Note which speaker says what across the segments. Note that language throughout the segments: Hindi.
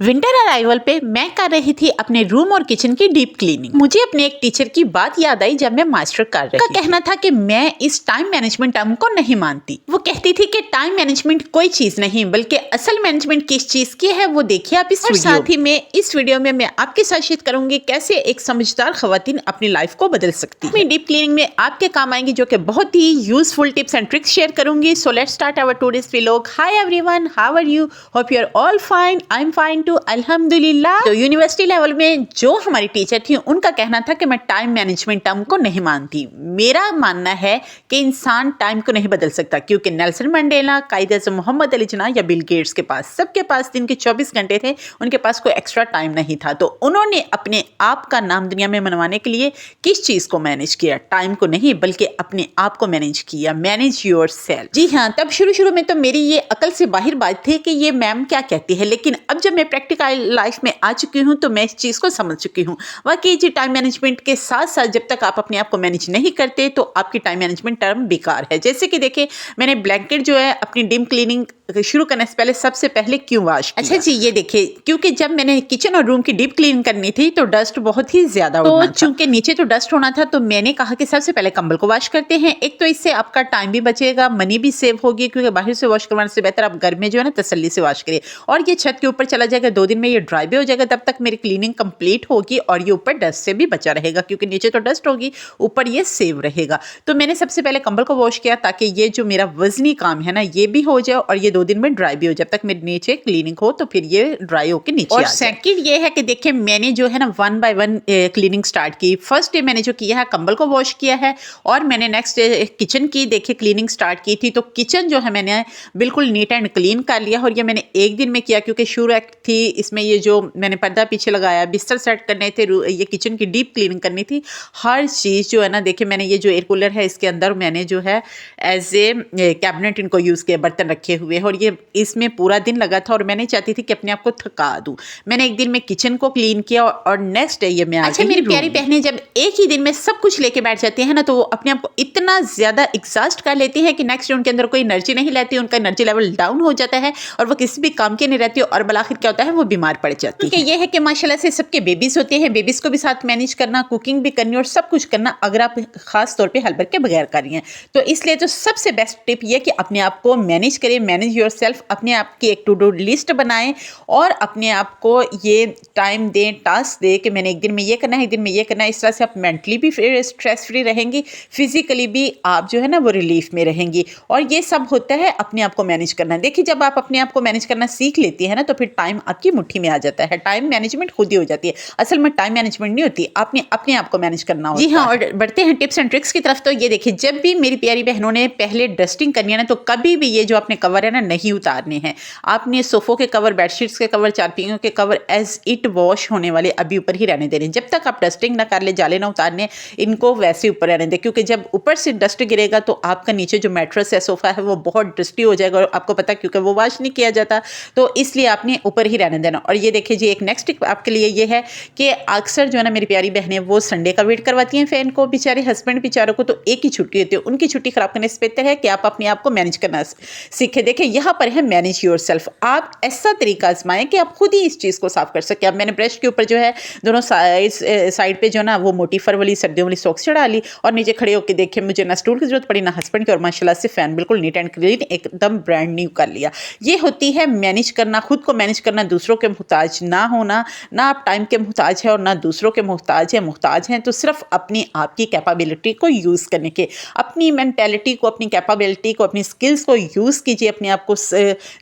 Speaker 1: विंटर अराइवल पे मैं कर रही थी अपने रूम और किचन की डीप क्लीनिंग। मुझे अपने एक टीचर की बात याद आई जब मैं मास्टर कर रही थी। कहना था कि मैं इस टाइम मैनेजमेंट टर्म को नहीं मानती। वो कहती थी कि टाइम मैनेजमेंट कोई चीज नहीं बल्कि असल मैनेजमेंट किस चीज की है वो देखिए आप इस वीडियो। साथ ही में इस वीडियो में मैं आपके साथ शेयर करूंगी कैसे एक समझदार खवातीन अपनी लाइफ को बदल सकती है। डीप क्लीनिंग में आपके काम आएंगी जो कि बहुत ही useful tips and tricks share करूंगी। So let's start our today's vlog. Hi everyone, how are you? Hope you are all fine. I am fine too, अल्हम्दुलिल्लाह। तो यूनिवर्सिटी लेवल में जो हमारी टीचर थी उनका कहना था कि मैं टाइम मैनेजमेंट टर्म को नहीं मानती। मेरा मानना है कि इंसान टाइम को नहीं बदल सकता क्योंकि नेल्सन मंडेला, कायद आज़म मोहम्मद अली जिन्ना या बिल गेट्स के पास सबके पास दिन के 24 घंटे थे, उनके पास कोई एक्स्ट्रा टाइम नहीं था। तो उन्होंने अपने आप का नाम दुनिया में मनवाने के लिए किस चीज को मैनेज किया? टाइम को नहीं बल्कि अपने आप को मैनेज किया। Manage your self. जी हाँ, तब शुरू में तो मेरी ये अकल से बाहर बात थी कि ये मैम क्या कहती है, लेकिन अब जब मैं प्रैक्टिकल लाइफ में आ चुकी हूँ तो मैं इस चीज को समझ चुकी हूँ। वाकई जी टाइम मैनेजमेंट के साथ साथ जब तक आप अपने आप को मैनेज नहीं करते तो आपकी टाइम मैनेजमेंट टर्म बेकार है। जैसे कि देखिए, मैंने ब्लैंकेट जो है अपनी डीप क्लीनिंग शुरू करने से पहले सबसे पहले क्यों वॉश किया? अच्छा जी, ये देखिए, क्योंकि जब मैंने किचन और रूम की डीप क्लीन करनी थी तो डस्ट बहुत ही ज्यादा तो चूंकि नीचे तो डस्ट होना था तो मैंने कहा कि सबसे पहले कंबल को वॉश करते हैं। एक तो इससे आपका टाइम भी बचेगा, मनी भी सेव होगी, क्योंकि बाहर से वॉश करवाने से बेहतर आप घर में जो है ना तसल्ली से वॉश करिए। और ये छत के ऊपर चला जाएगा, 2 दिन में ये ड्राई भी हो जाएगा, तब तक मेरी क्लीनिंग कंप्लीट होगी और ये ऊपर डस्ट से भी बचा रहेगा क्योंकि नीचे तो डस्ट होगी, ऊपर ये सेव रहेगा। तो मैंने सबसे पहले कंबल को वॉश किया ताकि ये जो मेरा वजनी काम है ना ये भी हो जाए और ये 2 दिन में ड्राई भी हो, जब तक मेरे नीचे क्लीनिंग हो तो फिर ये ड्राई होकर नीचे और सेकंड ये है कि देखिए मैंने जो है ना 1 बाय 1 क्लीनिंग स्टार्ट की। फर्स्ट डे मैंने जो किया है कंबल को वॉश किया है और मैंने नेक्स्ट डे किचन की देखिए क्लीनिंग स्टार्ट की थी। तो किचन जो है मैंने बिल्कुल नीट एंड क्लीन कर लिया और ये मैंने एक दिन में किया क्योंकि शुरू थी इसमें ये जो मैंने पर्दा पीछे लगाया, बिस्तर सेट करने थे, ये किचन की डीप क्लीनिंग करनी थी। हर चीज़ जो है ना देखिए, मैंने ये जो एयर कूलर है इसके अंदर मैंने जो है एज ए कैबिनेट इनको यूज़ किया, बर्तन रखे हुए, और ये इसमें पूरा दिन लगा था और मैं नहीं चाहती थी कि अपने आप को थका दूं। मैंने एक दिन में किचन को क्लीन किया और नेक्स्ट डे ये मैं अच्छा मेरी प्यारी बहनें जब एक ही दिन में सब कुछ लेके बैठ जाती है ना तो वो अपने आप को इतना ज्यादा एग्जॉस्ट कर लेती है कि नेक्स्ट डे उनके अंदर कोई एनर्जी नहीं रहती, उनका एनर्जी लेवल डाउन हो जाता है और वो किसी भी काम के नहीं रहती और बलाखिर क्या होता है वो बीमार पड़ जाती है। ये है कि माशाल्लाह से सबके बेबीज होते हैं, बेबीज को भी साथ मैनेज करना, कुकिंग भी करनी और सब कुछ करना अगर आप खास तौर पर हेल्पर के बगैर कर रही हैं तो इसलिए तो सबसे बेस्ट टिप ये कि अपने आप को मैनेज करें। मैनेज योर सेल्फ, अपने आप की एक टू डू लिस्ट बनाएं और अपने आप को ये टाइम दें, टास्क दें कि मैंने एक दिन में ये करना है, एक दिन में ये करना है। इस तरह से आप मेंटली भी स्ट्रेस फ्री रहेंगी, फिजिकली भी आप जो है ना वो रिलीफ में रहेंगी। और ये सब होता है अपने आप को मैनेज करना। देखिए जब आप अपने आप को मैनेज करना सीख लेती है ना तो फिर टाइम आपकी मुट्ठी में आ जाता है। टाइम मैनेजमेंट खुद ही हो जाती है। असल में टाइम मैनेजमेंट नहीं होती, आपने अपने आप को मैनेज करना होता है। जी हाँ, और बढ़ते हैं टिप्स एंड ट्रिक्स की तरफ। तो ये देखिए, जब भी मेरी प्यारी बहनों ने पहले डस्टिंग करनी है ना तो कभी भी ये जो अपने कवर है ना नहीं उतारने हैं। आपने सोफों के कवर, बेडशीट्स के कवर, चारपाइयों के कवर एज इट वॉश होने वाले अभी ऊपर ही रहने देने। जब तक आप डस्टिंग ना कर ले, जाले ना उतारने, इनको वैसे ऊपर रहने दें क्योंकि जब ऊपर से डस्ट गिरेगा तो आपका नीचे जो मैट्रेस है, सोफा है, वो बहुत डस्टी हो जाएगा और आपको पता है क्योंकि वो वॉश नहीं किया जाता, तो इसलिए आपने ऊपर ही रहने देना। और ये देखिए जी, एक नेक्स्ट टिप आपके लिए ये है कि अक्सर जो है ना मेरी प्यारी बहनें वो संडे का वेट करवाती हैं फैन को, बेचारे हस्बैंड बेचारों को तो एक ही छुट्टी होती है। उनकी छुट्टी खराब करने से बेहतर है कि आप अपने आप को मैनेज करना सीखे। देखिए यहाँ पर है मैनेज योर सेल्फ। आप ऐसा तरीका आजमाएं कि आप खुद ही इस चीज़ को साफ कर सके। अब मैंने ब्रश के ऊपर जो है दोनों साइड पे जो ना वो मोटी फर वाली सर्दियों वाली सॉक्स चढ़ा ली और नीचे खड़े होकर देखे मुझे ना स्टूल की जरूरत पड़ी ना हस्बैंड की, और माशाल्लाह से फैन बिल्कुल नीट एंड क्लीन एकदम ब्रांड न्यू कर लिया। ये होती है मैनेज करना, खुद को मैनेज करना, दूसरों के मुहताज ना होना। ना आप टाइम के मुहताज हैं और ना दूसरों के मुहताज हैं तो सिर्फ अपनी आपकी कैपेबिलिटी को यूज़ करने के, अपनी मेंटेलिटी को, अपनी कैपेबिलिटी को, अपनी स्किल्स को यूज़ कीजिए। अपने आप को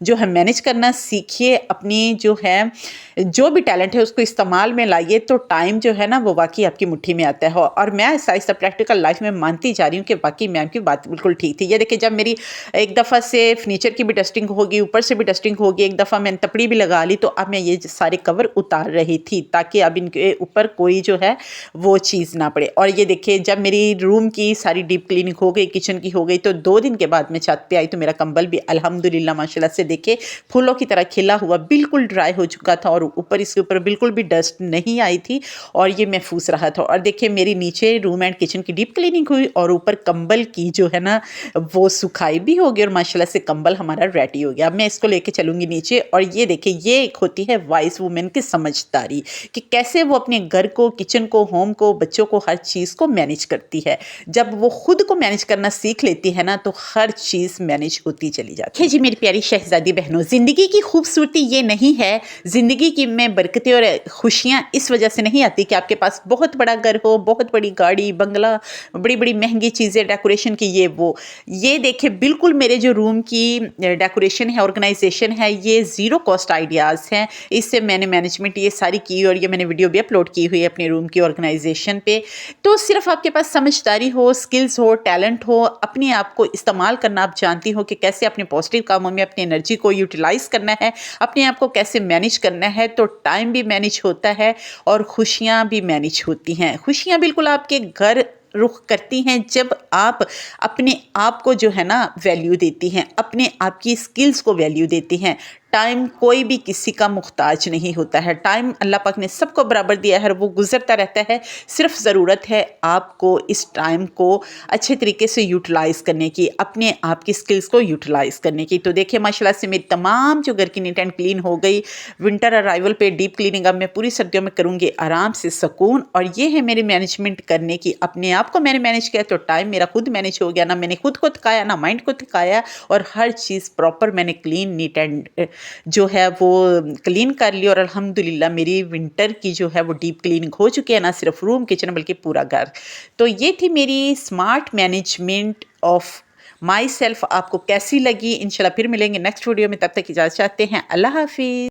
Speaker 1: जो है मैनेज करना सीखिए। अपनी जो है जो भी टैलेंट है उसको इस्तेमाल में लाइए तो टाइम जो है ना वो वाकई आपकी मुट्ठी में आता है। और मैं ऐसा प्रैक्टिकल लाइफ में मानती जा रही हूँ कि वाकई मैम की बात बिल्कुल ठीक थी। ये देखिए, जब मेरी एक दफ़ा से फर्नीचर की भी डस्टिंग होगी, ऊपर से भी डस्टिंग होगी, एक दफ़ा मैंने तपड़ी भी लगा ली तो अब मैं ये सारे कवर उतार रही थी ताकि अब इनके ऊपर कोई जो है वो चीज़ ना पड़े। और ये देखिए, जब मेरी रूम की सारी डीप क्लीनिंग हो गई, किचन की हो गई, तो 2 दिन के बाद मैं छत पे आई तो मेरा कंबल भी अल्हम्दुलिल्लाह अल्हम्दुलिल्लाह माशाल्लाह से देखे फूलों की तरह खिला हुआ बिल्कुल ड्राई हो चुका था और ऊपर इसके ऊपर बिल्कुल भी डस्ट नहीं आई थी और ये महफूज रहा था। और देखिए मेरी नीचे रूम एंड किचन की डीप क्लीनिंग हुई और ऊपर कंबल की जो है ना वो सुखाई भी हो गई और माशाल्लाह से कंबल हमारा रेडी हो गया। अब मैं इसको लेके चलूंगी नीचे और ये देखिए ये एक होती है वाइस वुमेन की समझदारी कि कैसे वो अपने घर को, किचन को, होम को, बच्चों को, हर चीज़ को मैनेज करती है। जब वो खुद को मैनेज करना सीख लेती है ना तो हर चीज़ मैनेज होती चली जाती है। जी मेरी प्यारी शहजादी बहनों, ज़िंदगी की खूबसूरती ये नहीं है, ज़िंदगी की में बरकतें और खुशियाँ इस वजह से नहीं आती कि आपके पास बहुत बड़ा घर हो, बहुत बड़ी गाड़ी, बंगला, बड़ी बड़ी महंगी चीज़ें, डेकोरेशन की ये वो। ये देखिए बिल्कुल मेरे जो रूम की डेकोरेशन है, ऑर्गेनाइजेशन है, ये ज़ीरो कॉस्ट आइडियाज़ हैं। इससे मैंने मैनेजमेंट ये सारी की और ये मैंने वीडियो भी अपलोड की हुई है अपने रूम की ऑर्गेनाइजेशन पे। तो सिर्फ आपके पास समझदारी हो, स्किल्स हो, टैलेंट हो, अपने आप को इस्तेमाल करना आप जानती हो कि कैसे अपने पॉजिटिव कामों में अपनी एनर्जी को यूटिलाइज़ करना है, अपने आप को कैसे मैनेज करना है, तो टाइम भी मैनेज होता है और खुशियाँ भी मैनेज होती हैं। खुशियाँ बिल्कुल आपके घर रुख करती हैं जब आप अपने आप को जो है ना वैल्यू देती हैं, अपने आप की स्किल्स को वैल्यू देती हैं। टाइम कोई भी किसी का मुख्ताज नहीं होता है। टाइम अल्लाह पाक ने सबको बराबर दिया है और वो गुजरता रहता है। सिर्फ ज़रूरत है आपको इस टाइम को अच्छे तरीके से यूटिलाइज़ करने की, अपने आप की स्किल्स को यूटिलाइज़ करने की। तो देखिए माशाल्लाह से मेरी तमाम जो घर की नीट एंड क्लीन हो गई। विंटर अराइवल पे डीप क्लीनिंग अब मैं पूरी सर्दियों में करूँगी आराम से, सुकून। और ये है मेरी मैनेजमेंट करने की। अपने आप को मैंने मैनेज किया तो टाइम मेरा खुद मैनेज हो गया। ना मैंने खुद को थकाया, ना माइंड को थकाया और हर चीज़ प्रॉपर मैंने क्लीन, नीट एंड जो है वो क्लीन कर ली। और अल्हम्दुलिल्लाह मेरी विंटर की जो है वो डीप क्लीनिंग हो चुकी है, ना सिर्फ रूम किचन बल्कि पूरा घर। तो ये थी मेरी smart management of my self. आपको कैसी लगी? इंशाल्लाह फिर मिलेंगे नेक्स्ट वीडियो में, तब तक इजाज़त चाहते हैं। अल्लाह हाफिज़।